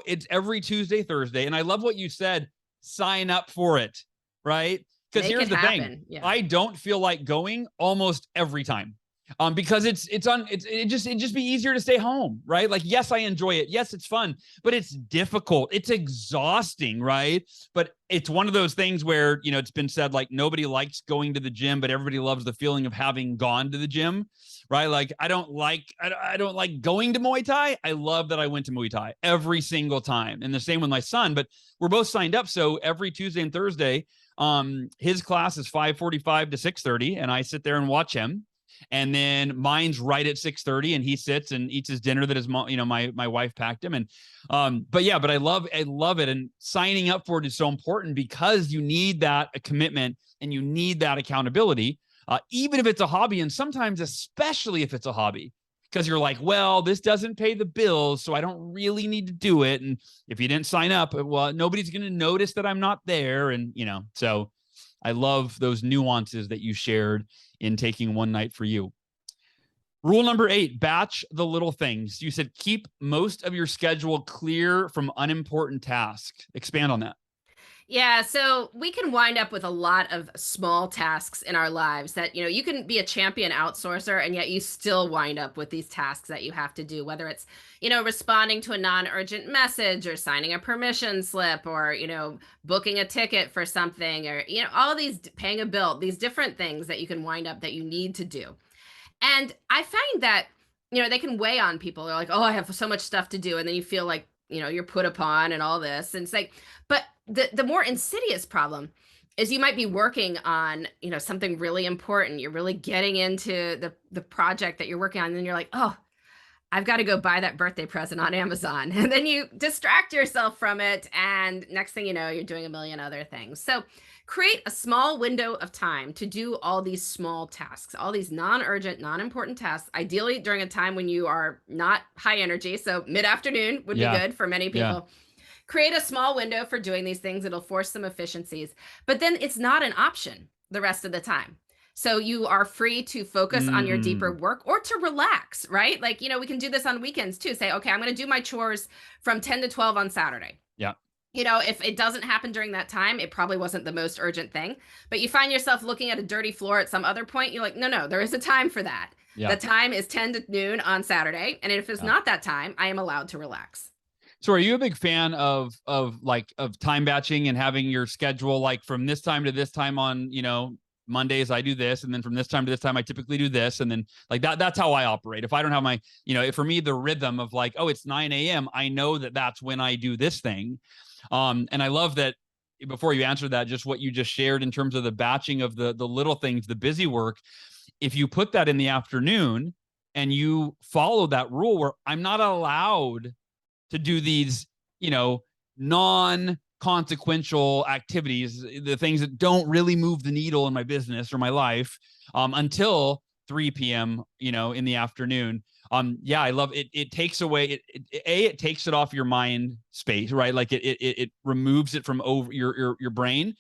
it's every Tuesday, Thursday. And I love what you said. Sign up for it. Right. Because Make here's it the thing. happen. Yeah. I don't feel like going almost every time. Because it just be easier to stay home, right? Like, yes, I enjoy it. Yes, it's fun, but it's difficult. It's exhausting, right? But it's one of those things where, it's been said, like, nobody likes going to the gym, but everybody loves the feeling of having gone to the gym, right? Like, I don't like going to Muay Thai. I love that I went to Muay Thai every single time. And the same with my son, but we're both signed up. So every Tuesday and Thursday, his class is 5:45 to 6:30, and I sit there and watch him. And then mine's right at 6:30, and he sits and eats his dinner that his mom, my wife packed him. And but I love it. And signing up for it is so important, because you need that commitment and you need that accountability, even if it's a hobby, and sometimes especially if it's a hobby, because you're like, well, this doesn't pay the bills, so I don't really need to do it. And if you didn't sign up, well, nobody's going to notice that I'm not there. And so I love those nuances that you shared in taking one night for you. Rule number 8, batch the little things. You said keep most of your schedule clear from unimportant tasks. Expand on that. Yeah, so we can wind up with a lot of small tasks in our lives that, you can be a champion outsourcer, and yet you still wind up with these tasks that you have to do, whether it's, responding to a non-urgent message, or signing a permission slip, or, booking a ticket for something, or, all these, paying a bill, these different things that you can wind up that you need to do. And I find that, they can weigh on people. They're like, oh, I have so much stuff to do. And then you feel like, you're put upon and all this. And it's like, but the more insidious problem is you might be working on, something really important. You're really getting into the project that you're working on. And then you're like, oh, I've got to go buy that birthday present on Amazon. And then you distract yourself from it. And next thing you know, you're doing a million other things. So create a small window of time to do all these small tasks, all these non-urgent, non-important tasks, ideally during a time when you are not high energy. So mid-afternoon would be good for many Yeah. people. Create a small window for doing these things. It'll force some efficiencies, but then it's not an option the rest of the time. So you are free to focus on your deeper Mm, work or to relax, right? Like, we can do this on weekends too. Say, okay, I'm going to do my chores from 10 to 12 on Saturday. yeah. If it doesn't happen during that time, it probably wasn't the most urgent thing. But you find yourself looking at a dirty floor at some other point, you're like, no, no, there is a time for that. Yeah. The time is 10 to noon on Saturday. And if it's Yeah. not that time, I am allowed to relax. So are you a big fan of time batching and having your schedule like from this time to this time on, Mondays I do this, and then from this time to this time I typically do this, and then like that's how I operate. If I don't have my, for me the rhythm of like, oh, it's 9 a.m. I know that that's when I do this thing. And I love that before you answer that, just what you just shared in terms of the batching of the little things, the busy work. If you put that in the afternoon and you follow that rule where I'm not allowed to do these, non-consequential activities, the things that don't really move the needle in my business or my life, until 3 p.m., in the afternoon. Yeah, I love it. It takes away it takes it off your mind space, right? Like it removes it from over your brain.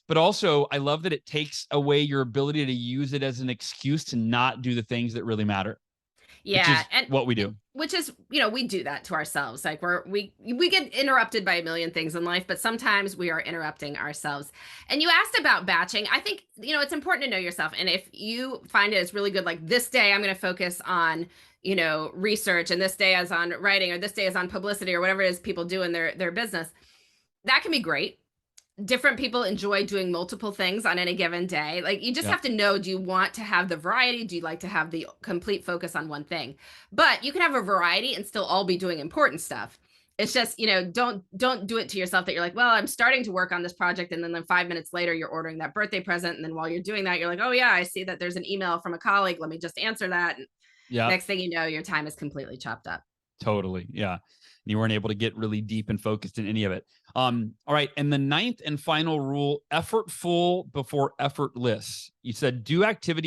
But also I love that it takes away your ability to use it as an excuse to not do the things that really matter, which Yeah, is and what we do. which is, we do that to ourselves. Like we get interrupted by a million things in life, but sometimes we are interrupting ourselves. And you asked about batching. I think, it's important to know yourself. And if you find it is really good, like this day I'm going to focus on, research, and this day is on writing, or this day is on publicity, or whatever it is people do in their business, that can be great. Different people enjoy doing multiple things on any given day. Like, you just Yeah. have to know, do you want to have the variety? Do you like to have the complete focus on one thing? But you can have a variety and still all be doing important stuff. It's just, don't do it to yourself that you're like, well, I'm starting to work on this project, and then 5 minutes later you're ordering that birthday present, and then while you're doing that you're like, oh yeah, I see that there's an email from a colleague, let me just answer that. And Yeah. next thing you know, your time is completely chopped up. Totally. Yeah. You weren't able to get really deep and focused in any of it. All right. And the ninth and final rule, effortful before effortless. You said do active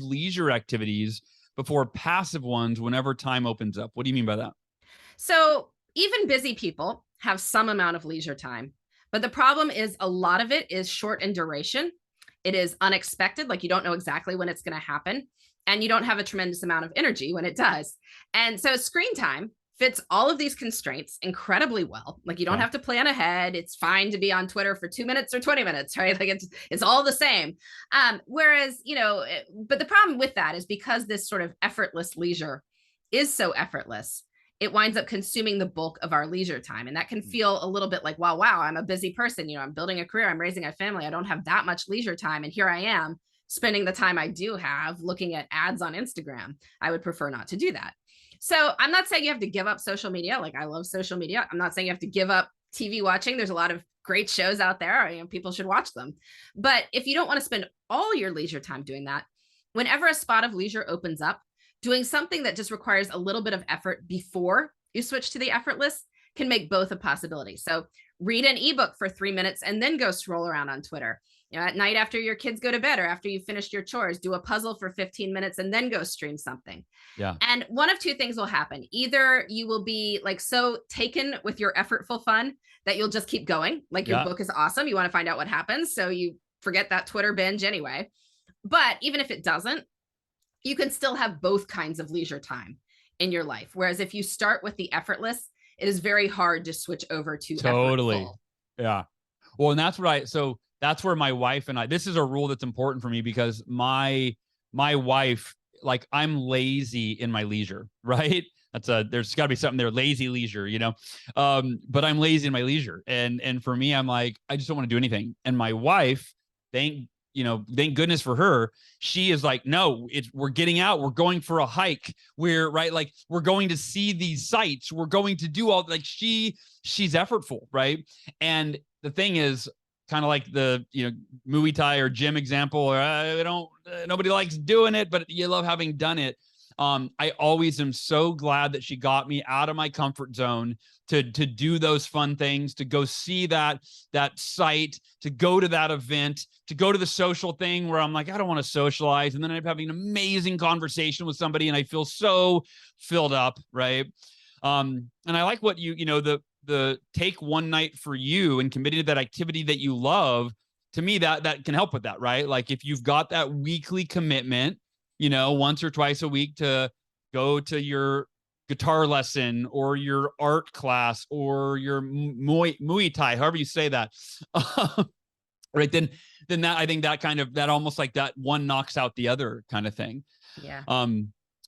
leisure activities before passive ones whenever time opens up. What do you mean by that? So even busy people have some amount of leisure time, but the problem is a lot of it is short in duration. It is unexpected, like you don't know exactly when it's going to happen, and you don't have a tremendous amount of energy when it does. And so screen time fits all of these constraints incredibly well. Like, you don't Okay. have to plan ahead. It's fine to be on Twitter for 2 minutes or 20 minutes, right? Like, it's all the same. Whereas, but the problem with that is because this sort of effortless leisure is so effortless, it winds up consuming the bulk of our leisure time. And that can feel a little bit like, wow, I'm a busy person. I'm building a career, I'm raising a family, I don't have that much leisure time. And here I am spending the time I do have looking at ads on Instagram. I would prefer not to do that. So I'm not saying you have to give up social media. Like, I love social media. I'm not saying you have to give up TV watching. There's a lot of great shows out there. People should watch them. But if you don't want to spend all your leisure time doing that, whenever a spot of leisure opens up, doing something that just requires a little bit of effort before you switch to the effortless can make both a possibility. So read an ebook for 3 minutes and then go stroll around on Twitter. At night after your kids go to bed, or after you finished your chores, do a puzzle for 15 minutes and then go stream something. Yeah. And one of two things will happen. Either you will be like so taken with your effortful fun that you'll just keep going. Like, your Yeah. book is awesome, you want to find out what happens, so you forget that Twitter binge anyway. But even if it doesn't, you can still have both kinds of leisure time in your life. Whereas if you start with the effortless, it is very hard to switch over to Totally. effortful. Yeah. Well, and so that's where my wife and I, this is a rule that's important for me because my wife, like, I'm lazy in my leisure, right? There's gotta be something there, lazy leisure, but I'm lazy in my leisure. And for me, I'm like, I just don't want to do anything. And my wife, thank goodness for her, she is like, no, we're getting out, we're going for a hike, we're going to see these sites, we're going to do all, like, she's effortful, right? And the thing is, kind of like the Muay Thai or gym example, or nobody likes doing it, but you love having done it. I always am so glad that she got me out of my comfort zone to do those fun things, to go see that site, to go to that event, to go to the social thing where I'm like, I don't want to socialize. And then I end up having an amazing conversation with somebody and I feel so filled up. Right. And I like what the take one night for you and committing to that activity that you love. to me, that can help with that, right? Like if you've got that weekly commitment, once or twice a week to go to your guitar lesson or your art class or your Muay Thai, however you say that, right? Then that, I think that almost like that one knocks out the other kind of thing. Yeah.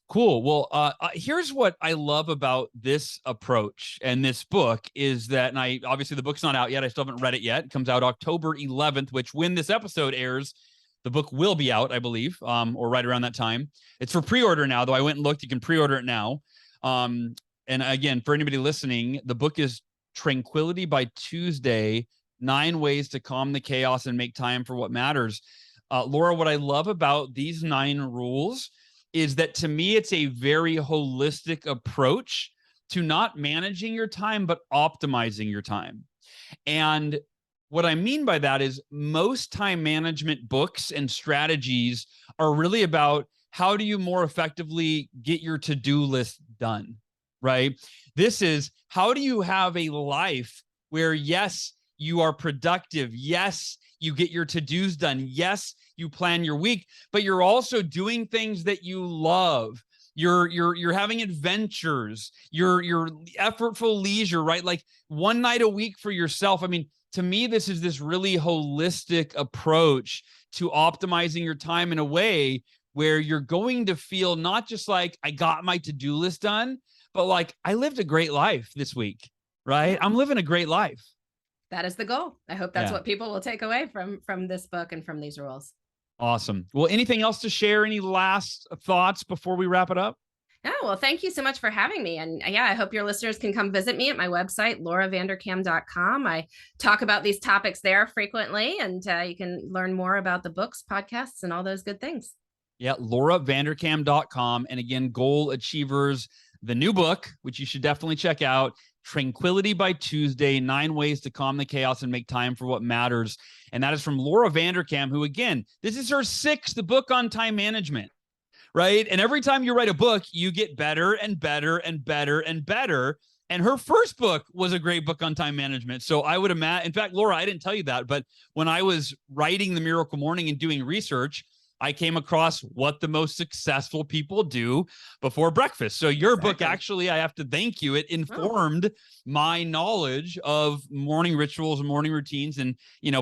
Cool. Well, here's what I love about this approach and this book is that, and obviously the book's not out yet. I still haven't read it yet. It comes out October 11th, which when this episode airs, the book will be out, I believe, or right around that time. It's for pre-order now, though. I went and looked. You can pre-order it now. And again, for anybody listening, the book is Tranquility by Tuesday, 9 Ways to Calm the Chaos and Make Time for What Matters. Laura, what I love about these 9 rules is that to me, it's a very holistic approach to not managing your time, but optimizing your time. And what I mean by that is most time management books and strategies are really about how do you more effectively get your to-do list done, right? This is how do you have a life where, yes, you are productive. Yes, you get your to-dos done. Yes, you plan your week, but you're also doing things that you love. You're having adventures. You're effortful leisure, right? Like one night a week for yourself. I mean, to me, this is this really holistic approach to optimizing your time in a way where you're going to feel not just like I got my to-do list done, but like I lived a great life this week, right? I'm living a great life. That is the goal. I hope that's what people will take away from this book and from these rules. Awesome. Well, anything else to share? Any last thoughts before we wrap it up? Yeah, well, thank you so much for having me. And yeah, I hope your listeners can come visit me at my website, lauravanderkam.com. I talk about these topics there frequently, and you can learn more about the books, podcasts, and all those good things. Yeah, lauravanderkam.com. And again, Goal Achievers, the new book, which you should definitely check out, Tranquility by Tuesday, 9 Ways to Calm the Chaos and Make Time for What Matters. And that is from Laura Vanderkam, who, again, this is her 6th book on time management, right? And every time you write a book, you get better and better and better and better. And her first book was a great book on time management. So I would imagine, in fact, Laura, I didn't tell you that, but when I was writing The Miracle Morning and doing research, I came across what the most successful people do before breakfast. So your book, actually, I have to thank you. It informed my knowledge of morning rituals and morning routines and,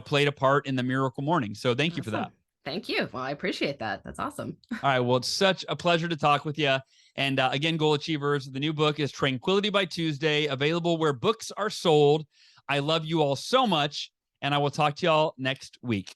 played a part in the Miracle Morning. So thank you for that. Thank you. Well, I appreciate that. That's awesome. All right. Well, it's such a pleasure to talk with you. And again, Goal Achievers, the new book is Tranquility by Tuesday, available where books are sold. I love you all so much, and I will talk to y'all next week.